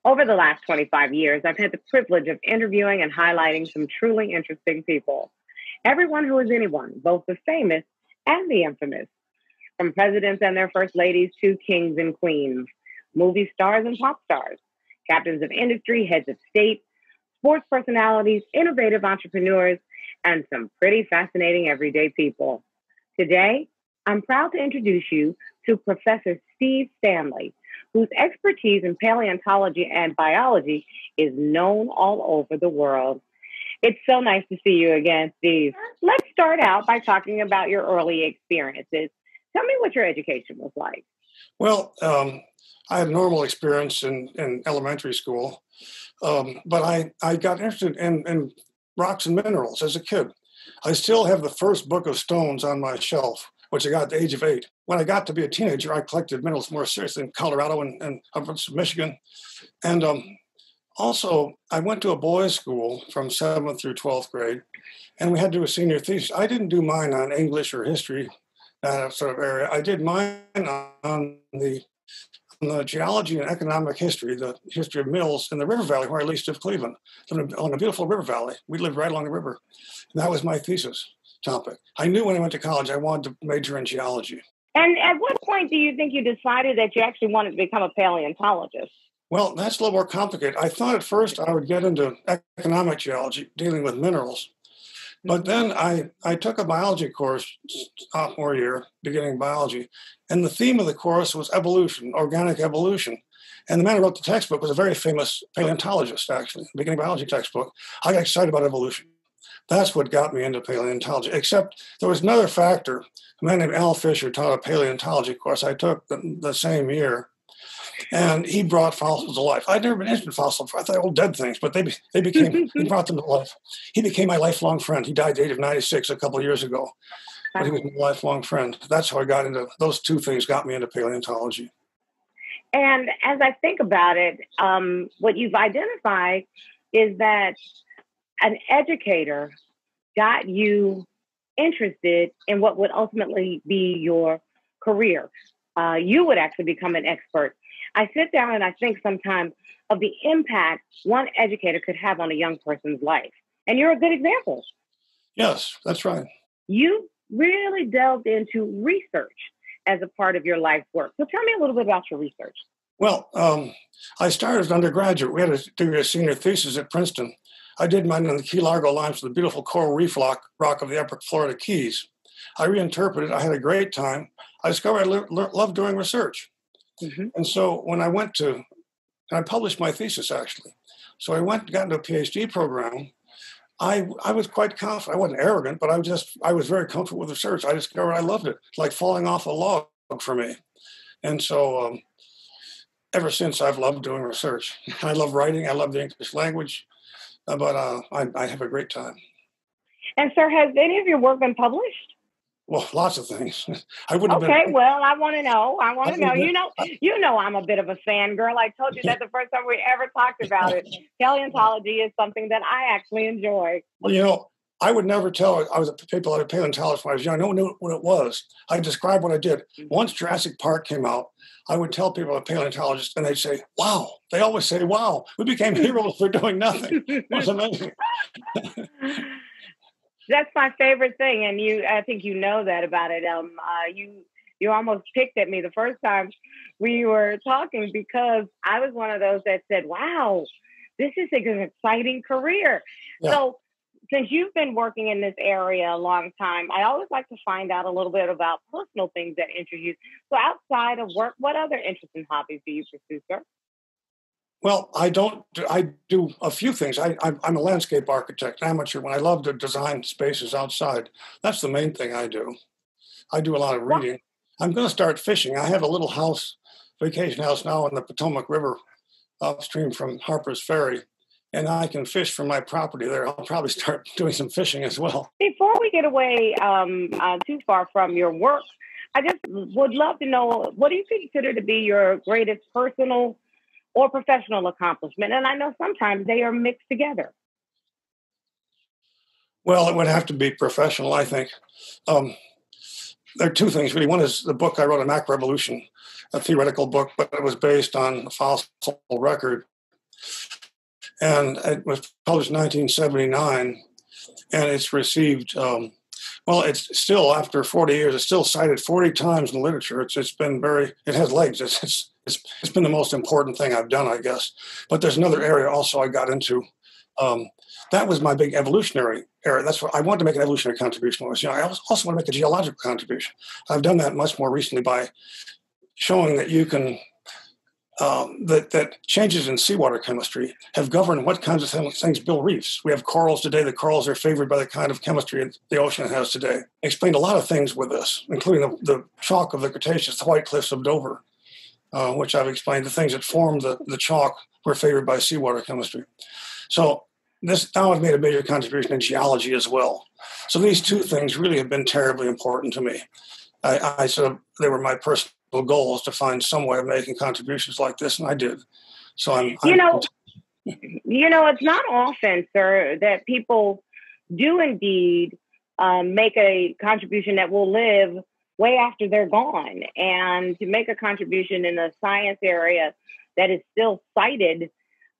Over the last 25 years, I've had the privilege of interviewing and highlighting some truly interesting people. Everyone who is anyone, both the famous and the infamous, from presidents and their first ladies to kings and queens, movie stars and pop stars, captains of industry, heads of state, sports personalities, innovative entrepreneurs, and some pretty fascinating everyday people. Today, I'm proud to introduce you to Professor Steve Stanley, whose expertise in paleontology and biology is known all over the world. It's so nice to see you again, Steve. Let's start out by talking about your early experiences. Tell me what your education was like. Well, I had a normal experience in elementary school, but I got interested in rocks and minerals as a kid. I still have the first book of stones on my shelf, which I got at the age of 8. When I got to be a teenager, I collected minerals more seriously in Colorado and up in Michigan. And also, I went to a boys' school from 7th through 12th grade, and we had to do a senior thesis. I didn't do mine on English or history, that sort of area. I did mine on the geology and economic history, the history of mills in the river valley where I leased of Cleveland, on a beautiful river valley. We lived right along the river. And that was my thesis topic. I knew when I went to college I wanted to major in geology. And at what point do you think you decided that you actually wanted to become a paleontologist? Well, that's a little more complicated. I thought at first I would get into economic geology, dealing with minerals. But then I took a biology course sophomore year, beginning biology, and the theme of the course was evolution, organic evolution. And the man who wrote the textbook was a very famous paleontologist, actually, beginning biology textbook. I got excited about evolution. That's what got me into paleontology, except there was another factor. A man named Al Fisher taught a paleontology course I took the same year. And he brought fossils to life. I'd never been interested in fossils. I thought old dead things, but they became, he brought them to life. He became my lifelong friend. He died at the age of 96 a couple of years ago, but he was my lifelong friend. That's how I got into, those two things got me into paleontology. And as I think about it, what you've identified is that an educator got you interested in what would ultimately be your career. You would actually become an expert. I sit down and I think sometimes of the impact one educator could have on a young person's life. And you're a good example. Yes, that's right. You really delved into research as a part of your life's work. So tell me a little bit about your research. Well, I started as an undergraduate. We had to do a senior thesis at Princeton. I did mine on the Key Largo limestone, the beautiful coral reef rock of the upper Florida Keys. I reinterpreted. I had a great time. I discovered I loved doing research. Mm-hmm. And so when I went to, and I published my thesis actually. So I got into a PhD program. I was quite confident. I wasn't arrogant, but I was very comfortable with research. I discovered I loved it. It's like falling off a log for me. And so ever since I've loved doing research. I love writing. I love the English language, but I have a great time. And sir, has any of your work been published? Well, lots of things. I wouldn't have been. Well, I want to know. You know, I'm a bit of a fangirl. I told you that the first time we ever talked about it. Paleontology is something that I actually enjoy. Well, I would never tell people I was a paleontologist when I was young. No one knew what it was. I described what I did. Once Jurassic Park came out, I would tell people I'm a paleontologist, and they'd say, "Wow!" They always say, "Wow!" We became heroes for doing nothing. It was amazing. That's my favorite thing, and I think you know that about it. You almost picked at me the first time we were talking because I was one of those that said, "Wow, this is an exciting career." Yeah. So, since you've been working in this area a long time, I always like to find out a little bit about personal things that interest you. So, outside of work, what other interests and hobbies do you pursue, sir? Well, I do a few things. I'm a landscape architect, amateur. When I love to design spaces outside, that's the main thing I do. I do a lot of reading. I'm going to start fishing. I have a little vacation house now in the Potomac River upstream from Harper's Ferry, and I can fish from my property there. I'll probably start doing some fishing as well. Before we get away too far from your work, I just would love to know, what do you consider to be your greatest personal or professional accomplishment? And I know sometimes they are mixed together. Well, it would have to be professional, I think. There are two things, really. One is the book I wrote, A Macroevolution, a theoretical book, but it was based on a fossil record. And it was published in 1979, and it's received, well, it's still, after 40 years, it's still cited 40 times in literature. It's been very, it has legs. It's been the most important thing I've done, I guess. But there's another area also I got into. That was my big evolutionary area. That's what I wanted to make, an evolutionary contribution when I was young. I also want to make a geological contribution. I've done that much more recently by showing that you can, that changes in seawater chemistry have governed what kinds of things build reefs. We have corals today. The corals are favored by the kind of chemistry the ocean has today. I explained a lot of things with this, including the chalk of the Cretaceous, the White Cliffs of Dover, which I've explained. The things that formed the chalk were favored by seawater chemistry. So this now I've made a major contribution in geology as well. So these two things really have been terribly important to me. I sort of, they were my personal goals to find some way of making contributions like this, and I did. So you know, it's not often, sir, that people do indeed make a contribution that will live way after they're gone. And to make a contribution in a science area that is still cited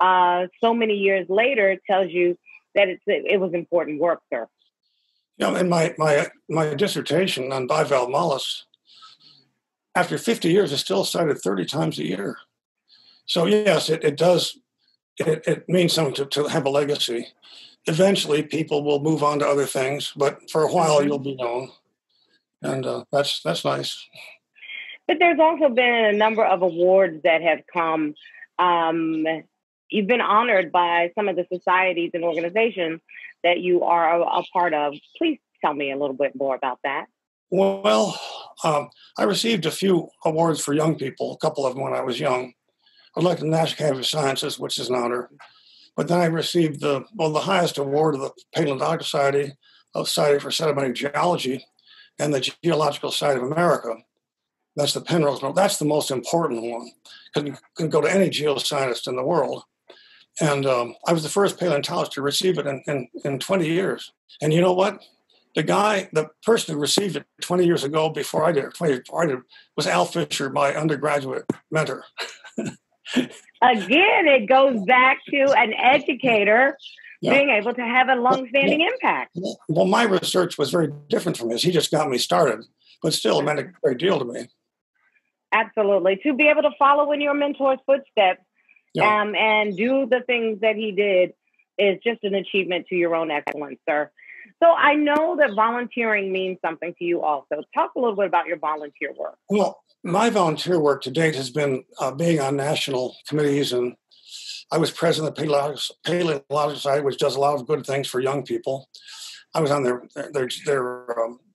so many years later tells you that it was important work, sir. You know, in my dissertation on bivalve mollusks, after 50 years, it's still cited 30 times a year. So yes, it does. It means something to have a legacy. Eventually, people will move on to other things, but for a while, you'll be known, and that's nice. But there's also been a number of awards that have come. You've been honored by some of the societies and organizations that you are a part of. Please tell me a little bit more about that. Well, I received a few awards for young people, a couple of them when I was young. I was elected to the National Academy of Sciences, which is an honor. But then I received the highest award of the Paleontologist Society, of Society for Sedimentary Geology, and the Geological Society of America. That's the Penrose Medal. That's the most important one. Can go to any geoscientist in the world. And I was the first paleontologist to receive it in 20 years. And you know what? The person who received it 20 years ago, before I did, was Al Fisher, my undergraduate mentor. Again, it goes back to an educator being able to have a long-standing impact. Well, my research was very different from his. He just got me started, but still, it meant a great deal to me. Absolutely. To be able to follow in your mentor's footsteps and do the things that he did is just an achievement to your own excellence, sir. So I know that volunteering means something to you also. Talk a little bit about your volunteer work. Well, my volunteer work to date has been being on national committees, and I was president of the Paleontologist Society, which does a lot of good things for young people. I was on their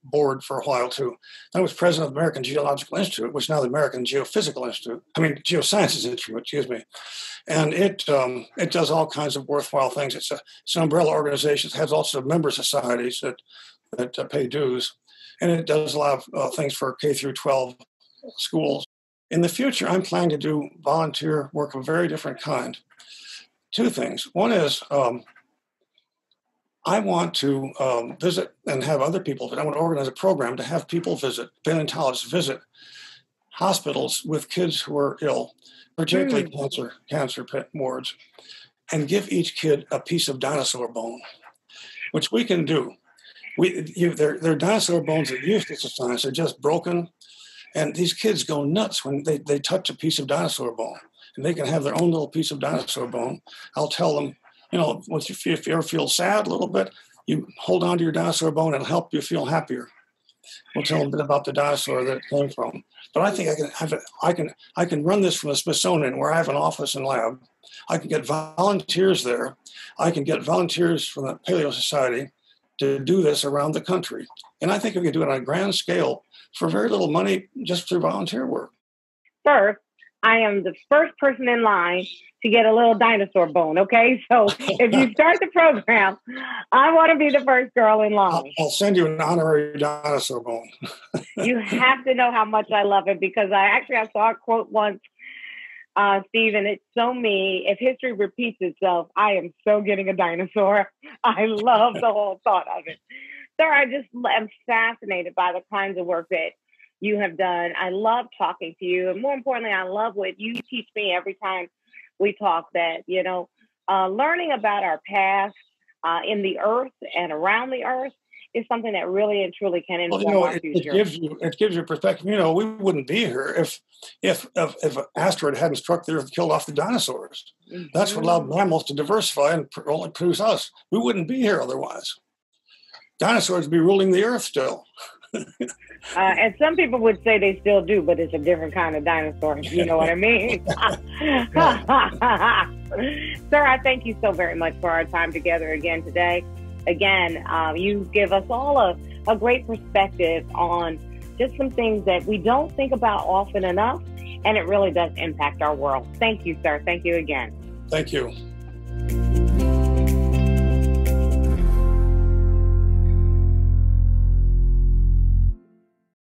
board for a while too. I was president of the American Geological Institute, which is now the American Geosciences Institute, excuse me. And it does all kinds of worthwhile things. It's an umbrella organization. It has also member societies that pay dues, and it does a lot of things for K through 12 schools. In the future, I'm planning to do volunteer work of a very different kind. Two things. One is I want to visit and have other people visit. I want to organize a program to have people visit, paleontologists visit hospitals with kids who are ill, particularly cancer wards, and give each kid a piece of dinosaur bone, which we can do. They're dinosaur bones that used to science. They're just broken, and these kids go nuts when they touch a piece of dinosaur bone, and they can have their own little piece of dinosaur bone. I'll tell them, if you ever feel sad a little bit, you hold on to your dinosaur bone, it'll help you feel happier. We'll tell them a bit about the dinosaur that it came from. But I think I can run this from the Smithsonian, where I have an office and lab. I can get volunteers there. I can get volunteers from the Paleo Society to do this around the country. And I think we can do it on a grand scale for very little money, just through volunteer work. First, I am the first person in line to get a little dinosaur bone, okay? So if you start the program, I want to be the first girl in line. I'll send you an honorary dinosaur bone. You have to know how much I love it, because I saw a quote once, Steve, and it's so me. If history repeats itself, I am so getting a dinosaur. I love the whole thought of it. Sir, I just am fascinated by the kinds of work that you have done. I love talking to you. And more importantly, I love what you teach me every time we talk that, learning about our past in the earth and around the earth is something that really and truly can inform our future. It gives you perspective. We wouldn't be here if an asteroid hadn't struck the earth and killed off the dinosaurs. Mm-hmm. That's what allowed mammals to diversify and only produce us. We wouldn't be here otherwise. Dinosaurs would be ruling the earth still. And some people would say they still do, but it's a different kind of dinosaur. You know what I mean? Sir, I thank you so very much for our time together again today. Again, you give us all a great perspective on just some things that we don't think about often enough, and it really does impact our world. Thank you, sir. Thank you again. Thank you.